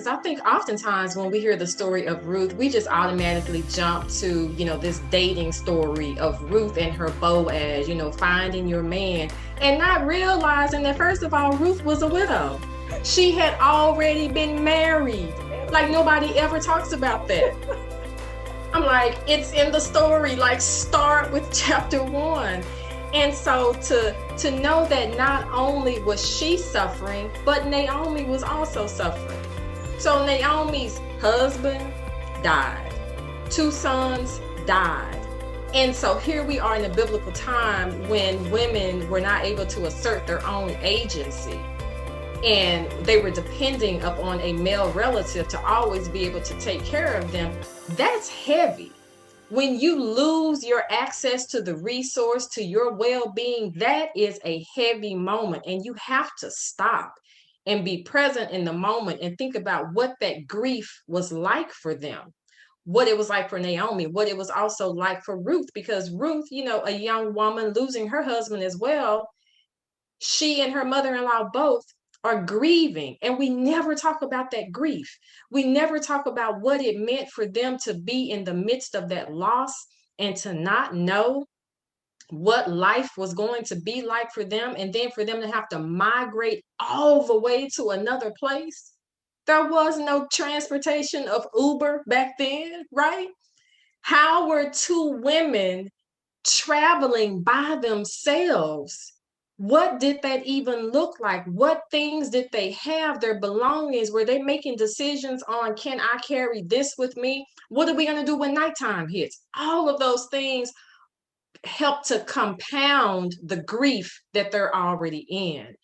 I think oftentimes when we hear the story of Ruth, we just automatically jump to, this dating story of Ruth and her Boaz, finding your man, and not realizing that, first of all, Ruth was a widow. She had already been married. Like, nobody ever talks about that. I'm like, it's in the story. Like, start with chapter 1. And so to know that not only was she suffering, but Naomi was also suffering. So Naomi's husband died. 2 sons died. And so here we are in a biblical time when women were not able to assert their own agency. And they were depending upon a male relative to always be able to take care of them. That's heavy. When you lose your access to the resource, to your well-being, that is a heavy moment. And you have to stop and be present in the moment and think about what that grief was like for them, what it was like for Naomi, what it was also like for Ruth, because Ruth, a young woman losing her husband as well, she and her mother-in-law both are grieving, and we never talk about that grief. We never talk about what it meant for them to be in the midst of that loss and to not know what life was going to be like for them, and then for them to have to migrate all the way to another place. There was no transportation of Uber back then, right? How were 2 women traveling by themselves? What did that even look like? What things did they have? Their belongings? Were they making decisions on, can I carry this with me? What are we going to do when nighttime hits? All of those things help to compound the grief that they're already in.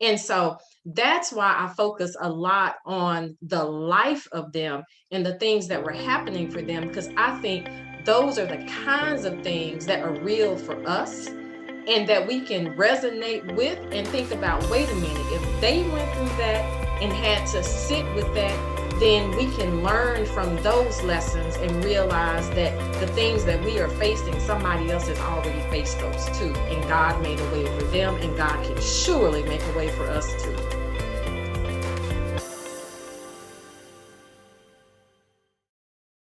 And so that's why I focus a lot on the life of them and the things that were happening for them, because I think those are the kinds of things that are real for us and that we can resonate with and think about, wait a minute, if they went through that and had to sit with that, then we can learn from those lessons and realize that the things that we are facing, somebody else has already faced those too. And God made a way for them, and God can surely make a way for us too.